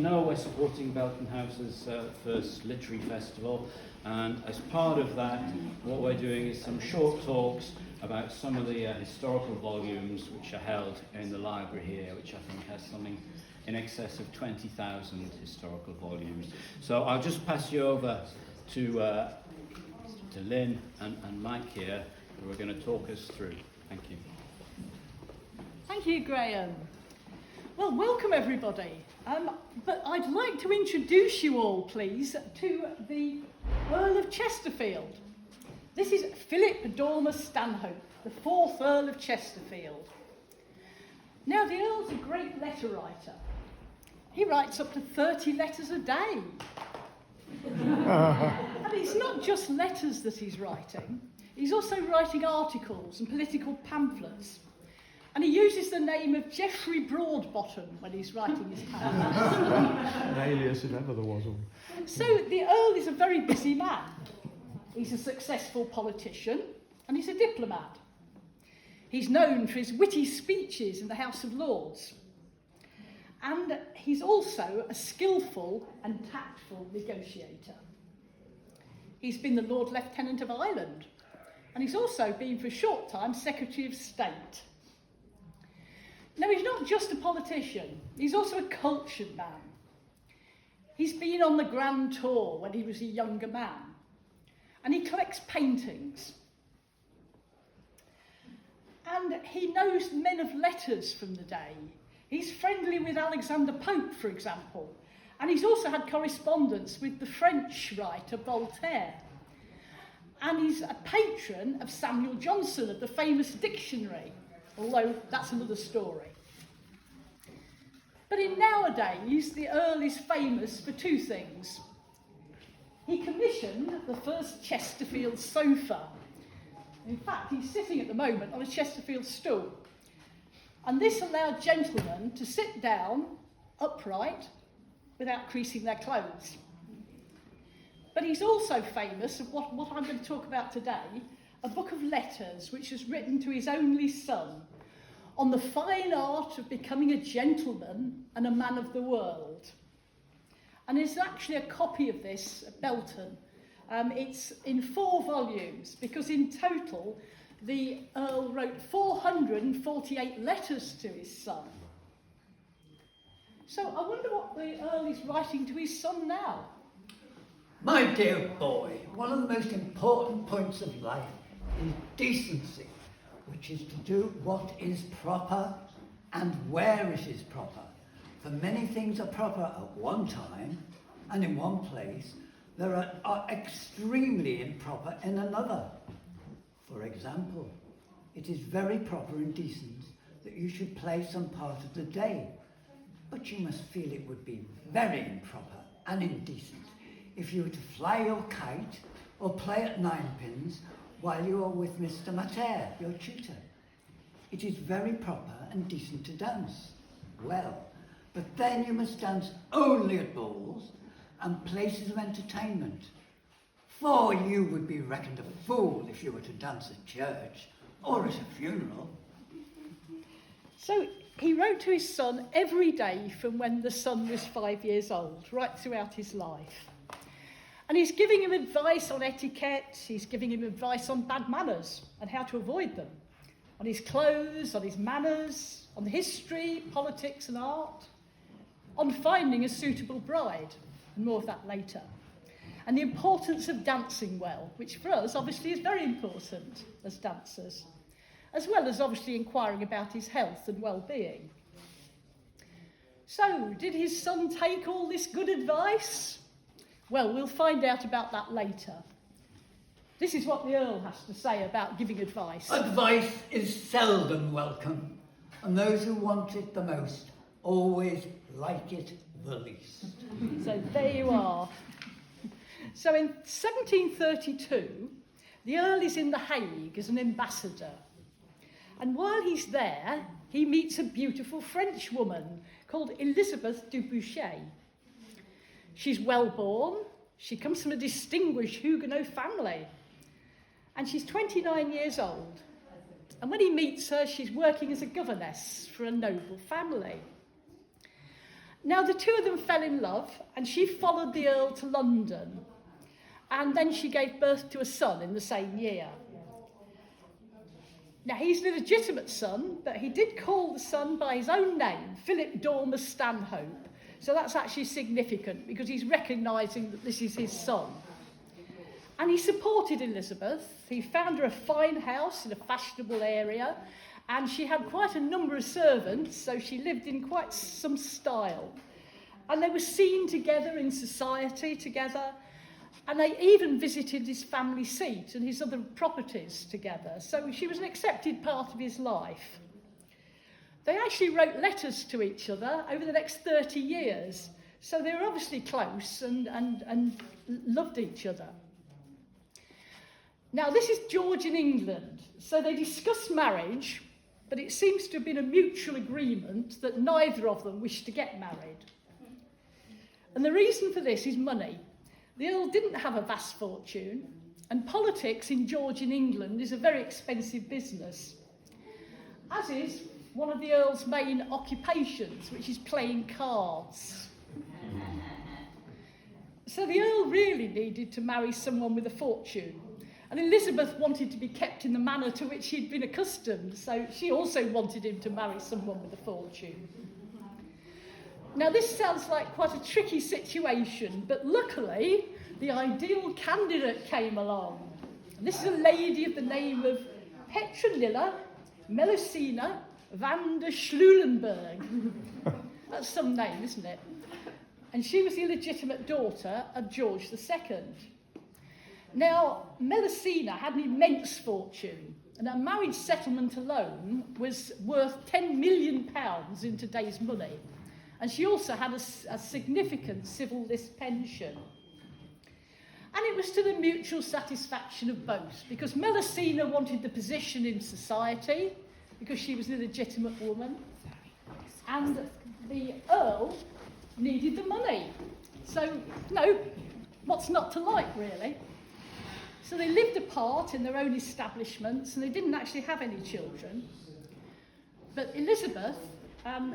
No, we're supporting Belton House's first literary festival, and as part of that, what we're doing is some short talks about some of the historical volumes which are held in the library here, which I think has something in excess of 20,000 historical volumes. So I'll just pass you over to Lynne and Mike here, who are going to talk us through. Thank you. Thank you, Graham. Well, welcome everybody. But I'd like to introduce you all, please, to the Earl of Chesterfield. This is Philip Dormer Stanhope, the 4th Earl of Chesterfield. Now, the Earl's a great letter writer. He writes up to 30 letters a day. And it's not just letters that he's writing. He's also writing articles and political pamphlets. And he uses the name of Geoffrey Broadbottom when he's writing his pamphlets. An alias if ever there was one. So the Earl is a very busy man. He's a successful politician and he's a diplomat. He's known for his witty speeches in the House of Lords. And he's also a skillful and tactful negotiator. He's been the Lord Lieutenant of Ireland. And he's also been for a short time Secretary of State. Now, he's not just a politician, he's also a cultured man. He's been on the Grand Tour when he was a younger man, and he collects paintings. And he knows men of letters from the day. He's friendly with Alexander Pope, for example, and he's also had correspondence with the French writer Voltaire. And he's a patron of Samuel Johnson of the famous dictionary, although that's another story. But in nowadays, the Earl is famous for two things. He commissioned the first Chesterfield sofa. In fact, he's sitting at the moment on a Chesterfield stool. And this allowed gentlemen to sit down upright without creasing their clothes. But he's also famous of what I'm going to talk about today, a book of letters which was written to his only son on the fine art of becoming a gentleman and a man of the world. And there's actually a copy of this at Belton. It's in 4 volumes, because in total the Earl wrote 448 letters to his son. So I wonder what the Earl is writing to his son now. My dear boy, one of the most important points of life is decency, which is to do what is proper and where it is proper. For many things are proper at one time and in one place, there are extremely improper in another. For example, it is very proper and decent that you should play some part of the day, but you must feel it would be very improper and indecent if you were to fly your kite or play at ninepins while you are with Mr. Mater, your tutor. It is very proper and decent to dance. Well, but then you must dance only at balls and places of entertainment. For you would be reckoned a fool if you were to dance at church or at a funeral. So he wrote to his son every day from when the son was 5 years old, right throughout his life. And he's giving him advice on etiquette, he's giving him advice on bad manners and how to avoid them, on his clothes, on his manners, on history, politics and art, on finding a suitable bride, and more of that later, and the importance of dancing well, which for us obviously is very important as dancers, as well as obviously inquiring about his health and well-being. So, did his son take all this good advice? Well, we'll find out about that later. This is what the Earl has to say about giving advice. Advice is seldom welcome, and those who want it the most always like it the least. So there you are. So in 1732, the Earl is in The Hague as an ambassador. And while he's there, he meets a beautiful French woman called Elizabeth du Bouchet. She's well-born, she comes from a distinguished Huguenot family, and she's 29 years old. And when he meets her, she's working as a governess for a noble family. Now, the two of them fell in love, and she followed the Earl to London, and then she gave birth to a son in the same year. Now, he's an illegitimate son, but he did call the son by his own name, Philip Dormer Stanhope. So that's actually significant, because he's recognising that this is his son. And he supported Elizabeth. He found her a fine house in a fashionable area, and she had quite a number of servants, so she lived in quite some style. And they were seen together in society together, and they even visited his family seat and his other properties together. So she was an accepted part of his life. They actually wrote letters to each other over the next 30 years. So they were obviously close and loved each other. Now, this is George in England. So they discussed marriage, but it seems to have been a mutual agreement that neither of them wished to get married. And the reason for this is money. The Earl didn't have a vast fortune, and politics in George in England is a very expensive business, as is one of the Earl's main occupations, which is playing cards. So the Earl really needed to marry someone with a fortune, and Elizabeth wanted to be kept in the manner to which he'd been accustomed, so she also wanted him to marry someone with a fortune. Now, this sounds like quite a tricky situation, but luckily, the ideal candidate came along. And this is a lady of the name of Petronilla Melusina van der Schlulenberg. That's some name, isn't it? And she was the illegitimate daughter of George II. Now, Melusina had an immense fortune, and her marriage settlement alone was worth £10 million in today's money. And she also had a significant civil list pension. And it was to the mutual satisfaction of both, because Melusina wanted the position in society, because she was an illegitimate woman, and the Earl needed the money. So, what's not to like, really? So they lived apart in their own establishments, and they didn't actually have any children. But Elizabeth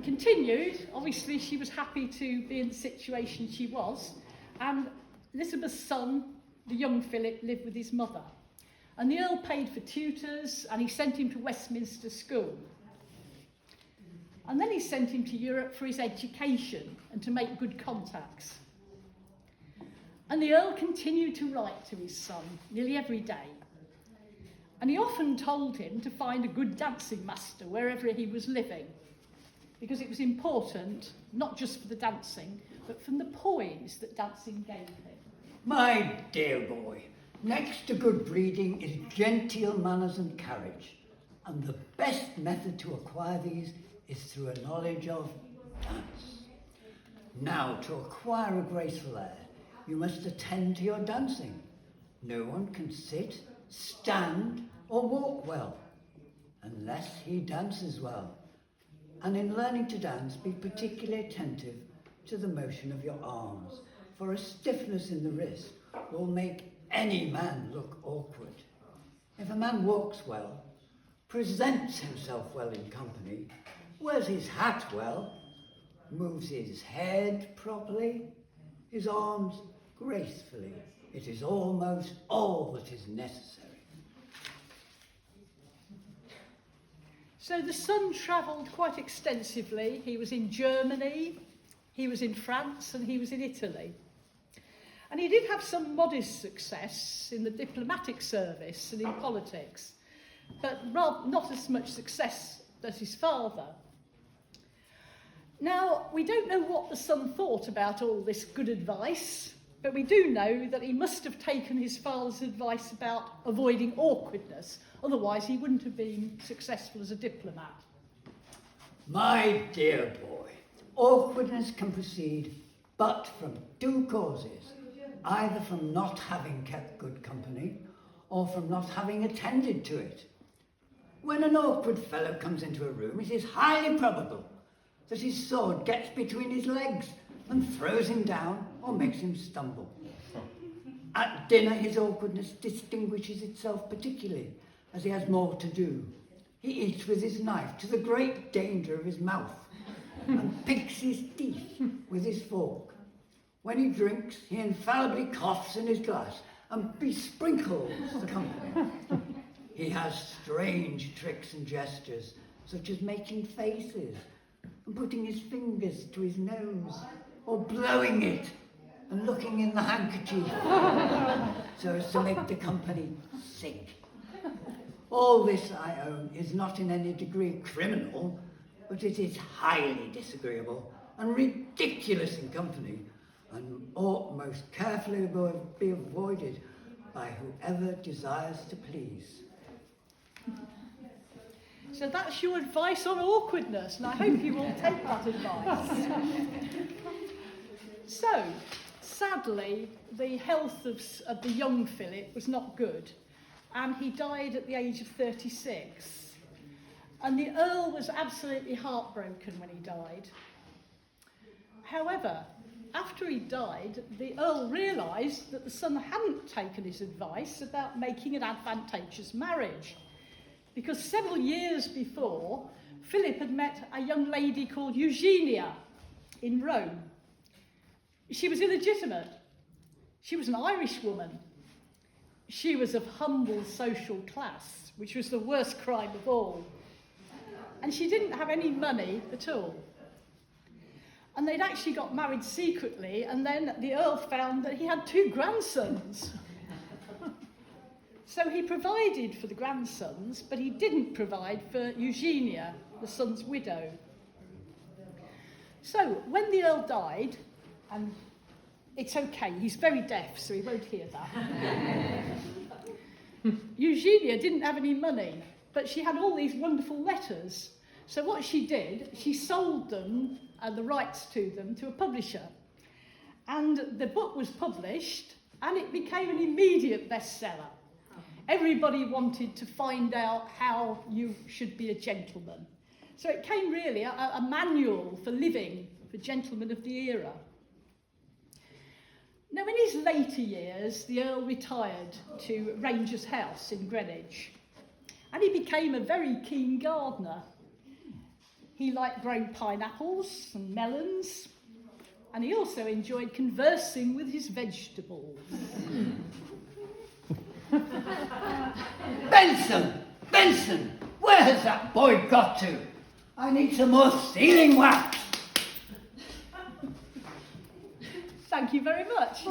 continued. Obviously, she was happy to be in the situation she was, and Elizabeth's son, the young Philip, lived with his mother. And the Earl paid for tutors, and he sent him to Westminster School. And then he sent him to Europe for his education and to make good contacts. And the Earl continued to write to his son nearly every day. And he often told him to find a good dancing master wherever he was living, because it was important, not just for the dancing, but from the poise that dancing gave him. My dear boy, next to good breeding is genteel manners and carriage, and the best method to acquire these is through a knowledge of dance. Now, to acquire a graceful air, you must attend to your dancing. No one can sit, stand, or walk well, unless he dances well. And in learning to dance, be particularly attentive to the motion of your arms, for a stiffness in the wrist will make any man look awkward. If a man walks well, presents himself well in company, wears his hat well, moves his head properly, his arms gracefully, it is almost all that is necessary. So the son travelled quite extensively. He was in Germany, he was in France, and he was in Italy. And he did have some modest success in the diplomatic service and in politics, but not as much success as his father. Now, we don't know what the son thought about all this good advice, but we do know that he must have taken his father's advice about avoiding awkwardness, otherwise he wouldn't have been successful as a diplomat. My dear boy, awkwardness can proceed but from two causes, either from not having kept good company or from not having attended to it. When an awkward fellow comes into a room, it is highly probable that his sword gets between his legs and throws him down or makes him stumble. At dinner, his awkwardness distinguishes itself particularly as he has more to do. He eats with his knife to the great danger of his mouth. and picks his teeth with his fork. When he drinks, he infallibly coughs in his glass and besprinkles the company. He has strange tricks and gestures, such as making faces and putting his fingers to his nose, or blowing it and looking in the handkerchief so as to make the company sick. All this, I own, is not in any degree criminal, but it is highly disagreeable and ridiculous in company, and ought most carefully be avoided by whoever desires to please. So that's your advice on awkwardness, and I hope you will take that advice. So, sadly, the health of the young Philip was not good, and he died at the age of 36. And the Earl was absolutely heartbroken when he died. However, after he died, the Earl realised that the son hadn't taken his advice about making an advantageous marriage, because several years before, Philip had met a young lady called Eugenia in Rome. She was illegitimate. She was an Irish woman. She was of humble social class, which was the worst crime of all. And she didn't have any money at all. And they'd actually got married secretly, and then the Earl found that he had 2 grandsons. So he provided for the grandsons, but he didn't provide for Eugenia, the son's widow. So when the Earl died, and it's okay, he's very deaf, so he won't hear that. Eugenia didn't have any money, but she had all these wonderful letters. So what she did, she sold them, the rights to them, to a publisher. And the book was published, and it became an immediate bestseller. Everybody wanted to find out how you should be a gentleman. So it came really a manual for living for gentlemen of the era. Now, in his later years, the Earl retired to Ranger's House in Greenwich, and he became a very keen gardener. He liked growing pineapples and melons, and he also enjoyed conversing with his vegetables. Benson, where has that boy got to? I need some more sealing wax. Thank you very much.